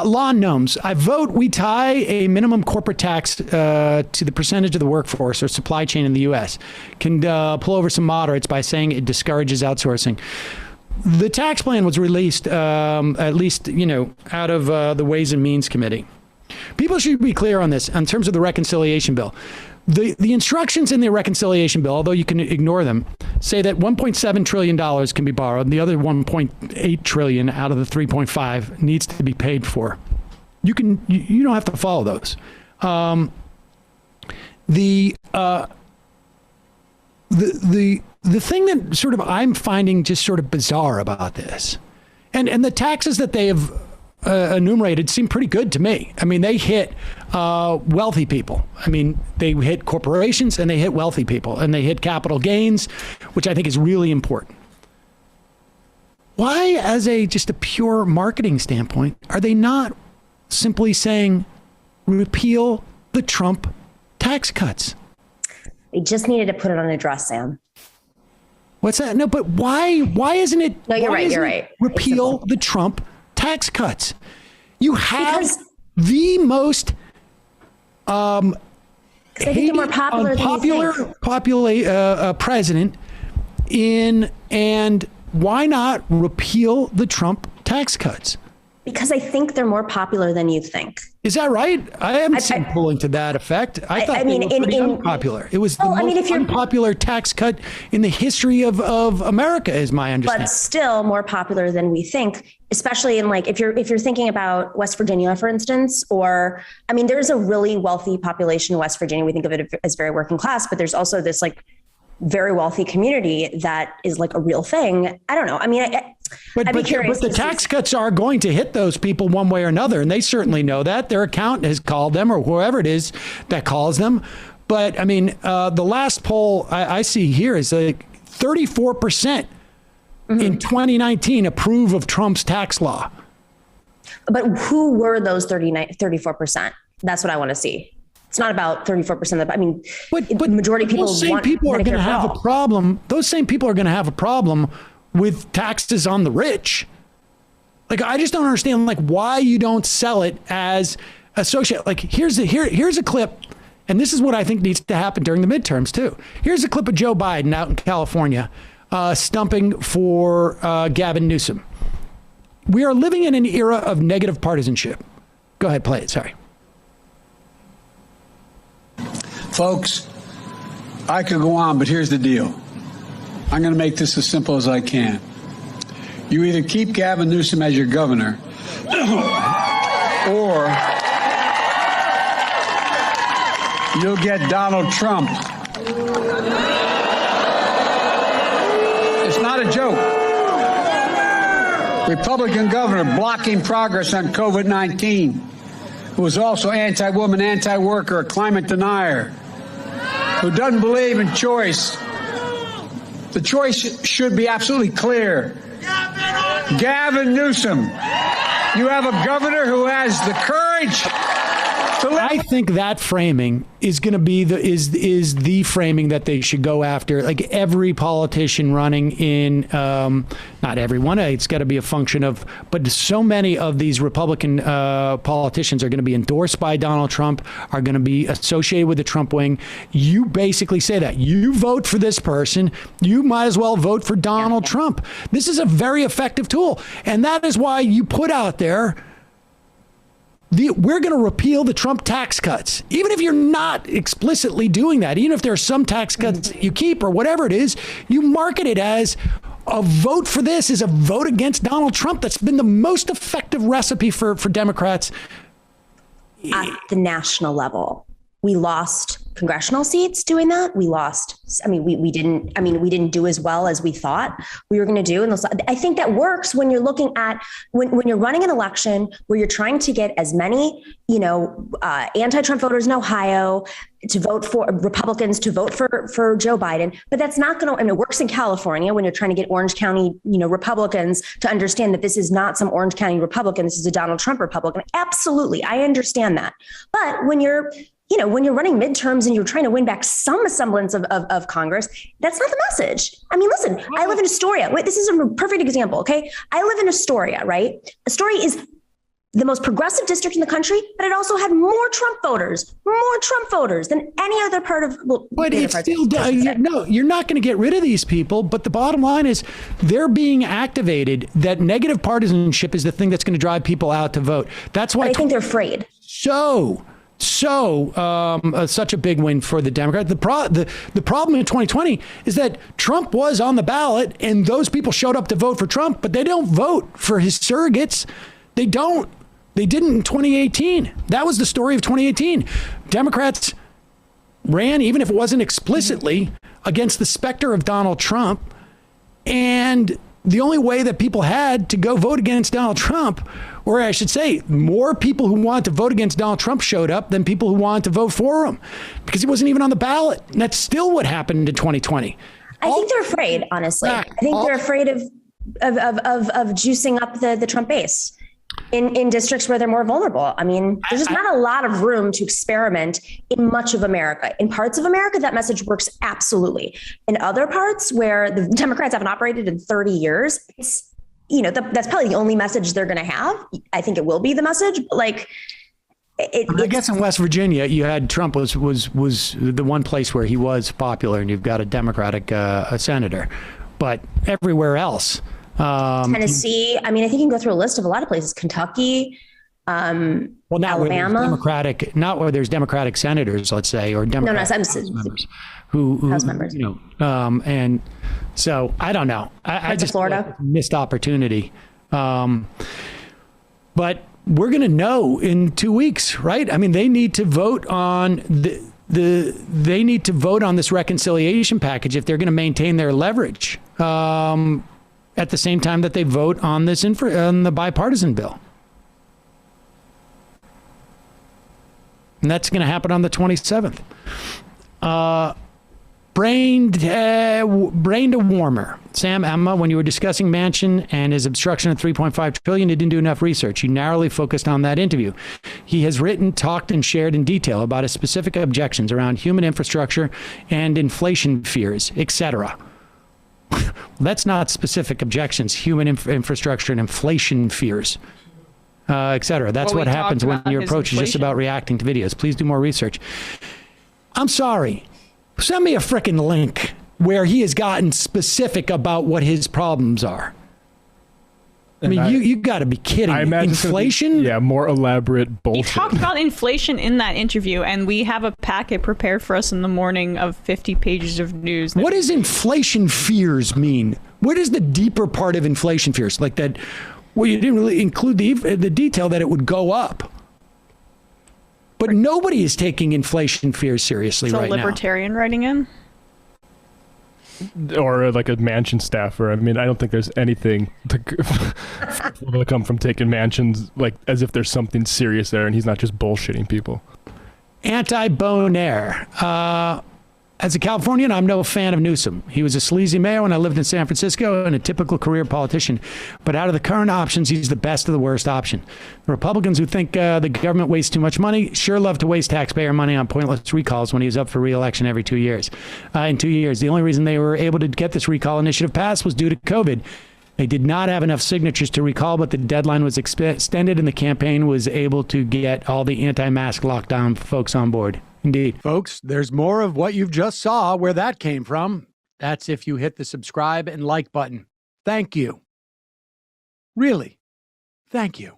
Lawn gnomes. I vote we tie a minimum corporate tax to the percentage of the workforce or supply chain in the U.S. Can pull over some moderates by saying it discourages outsourcing. The tax plan was released, at least, out of the Ways and Means Committee. People should be clear on this in terms of the reconciliation bill. The instructions in the reconciliation bill, although you can ignore them, say that $1.7 trillion can be borrowed and the other $1.8 trillion out of the 3.5 needs to be paid for. You don't have to follow those. The thing that sort of I'm finding just sort of bizarre about this, and the taxes that they have enumerated seem pretty good to me. I mean, they hit wealthy people. I mean, they hit corporations and they hit wealthy people and they hit capital gains, which I think is really important. Why, as just a pure marketing standpoint, are they not simply saying repeal the Trump tax cuts? They just needed to put it on a dress, Sam. What's that? No, but why isn't it? No, you're right. You're right. Repeal the Trump tax cuts. You have the most hated, more unpopular president and why not repeal the Trump tax cuts? Because I think they're more popular than you think. Is that right? I haven't seen polling to that effect. I thought they were pretty unpopular. It was the most unpopular tax cut in the history of America, is my understanding. But still more popular than we think, especially in if you're thinking about West Virginia, for instance, there's a really wealthy population in West Virginia. We think of it as very working class, but there's also this very wealthy community that is a real thing. I don't know. I mean, But the tax cuts are going to hit those people one way or another, and they certainly know that. Their accountant has called them, or whoever it is that calls them. But I mean, the last poll I see here is 34% in 2019 approve of Trump's tax law. But who were those 34%? That's what I want to see. It's not about 34%. But the majority of people those same people are going to have a problem. Those same people are going to have a problem with taxes on the rich. I just don't understand why you don't sell it as associate. Here's a clip, and this is what I think needs to happen during the midterms too. Here's a clip of Joe Biden out in California, stumping for Gavin Newsom. We are living in an era of negative partisanship. Go ahead, play it. Sorry. Folks, I could go on, but here's the deal. I'm going to make this as simple as I can. You either keep Gavin Newsom as your governor, or you'll get Donald Trump. It's not a joke. Republican governor blocking progress on COVID-19, who is also anti-woman, anti-worker, a climate denier, who doesn't believe in choice. The choice should be absolutely clear. Gavin Newsom, you have a governor who has the courage to I think that framing is going to be the framing that they should go after. Every politician running in, not everyone, it's got to be a function of, but so many of these Republican politicians are going to be endorsed by Donald Trump, are going to be associated with the Trump wing. You basically say that you vote for this person, you might as well vote for Donald Trump. This is a very effective tool. And that is why you put out there, we're going to repeal the Trump tax cuts. Even if you're not explicitly doing that, even if there are some tax cuts that you keep or whatever it is, you market it as a vote for this is a vote against Donald Trump. That's been the most effective recipe for Democrats. At the national level, we lost congressional seats doing that. We didn't do as well as we thought we were going to do. And I think that works when you're looking at, when you're running an election where you're trying to get as many, anti-Trump voters in Ohio to vote for Republicans, to vote for Joe Biden. But that's not going to, and it works in California when you're trying to get Orange County, Republicans to understand that this is not some Orange County Republican. This is a Donald Trump Republican. Absolutely. I understand that. But when you're running midterms and you're trying to win back some semblance of Congress, that's not the message. I mean, listen, I live in Astoria. Wait, this is a perfect example, okay? I live in Astoria, right? Astoria is the most progressive district in the country, but it also had more Trump voters than any other part of. Well, but it's still no. You're not going to get rid of these people. But the bottom line is, they're being activated. That negative partisanship is the thing that's going to drive people out to vote. That's why I think they're afraid. Such a big win for the Democrats. The problem in 2020 is that Trump was on the ballot, and those people showed up to vote for Trump, but they don't vote for his surrogates. They don't. They didn't in 2018. That was the story of 2018. Democrats ran, even if it wasn't explicitly, against the specter of Donald Trump. And the only way that people had to go vote against Donald Trump, or I should say, more people who wanted to vote against Donald Trump showed up than people who wanted to vote for him, because he wasn't even on the ballot. And that's still what happened in 2020. I think they're afraid, honestly. I think they're afraid of juicing up the Trump base in districts where they're more vulnerable. I mean, there's just not a lot of room to experiment in much of America. In parts of America, that message works absolutely. In other parts where the Democrats haven't operated in 30 years, it's, that's probably the only message they're going to have. I think it will be the message, but I guess in West Virginia, you had Trump was the one place where he was popular, and you've got a Democratic senator, but everywhere else. Tennessee. I mean, I think you can go through a list of a lot of places. Kentucky, not Alabama. Not where there's Democratic senators, let's say, or Democratic House members House members. And so I don't know. I just Florida missed opportunity. But we're going to know in 2 weeks, right? I mean, they need to vote on they need to vote on this reconciliation package if they're going to maintain their leverage. At the same time that they vote on this on the bipartisan bill. And that's going to happen on the 27th. Brain to warmer. Sam, Emma, when you were discussing Manchin and his obstruction of $3.5 trillion, you didn't do enough research. You narrowly focused on that interview. He has written, talked, and shared in detail about his specific objections around human infrastructure and inflation fears, etc. That's not specific objections, human infrastructure and inflation fears, et cetera. That's what happens when your approach is just about reacting to videos. Please do more research. I'm sorry. Send me a frickin' link where he has gotten specific about what his problems are. I mean, you got to be kidding. I imagine inflation? More elaborate bullshit. He talked about inflation in that interview, and we have a packet prepared for us in the morning of 50 pages of news. What does inflation fears mean? What is the deeper part of inflation fears? Like that, well, you didn't really include the detail that it would go up. But nobody is taking inflation fears seriously right now. Is a libertarian writing in? Or like a Manchin staffer. I mean, I don't think there's anything to come from taking Manchin's, like, as if there's something serious there and he's not just bullshitting people. Anti-bonaire. As a Californian, I'm no fan of Newsom. He was a sleazy mayor when I lived in San Francisco and a typical career politician. But out of the current options, he's the best of the worst option. The Republicans who think the government wastes too much money sure love to waste taxpayer money on pointless recalls when he was up for re-election every 2 years. In 2 years, the only reason they were able to get this recall initiative passed was due to COVID. They did not have enough signatures to recall, but the deadline was extended and the campaign was able to get all the anti-mask lockdown folks on board. Indeed. Folks, there's more of what you've just saw where that came from. That's if you hit the subscribe and like button. Thank you. Really, thank you.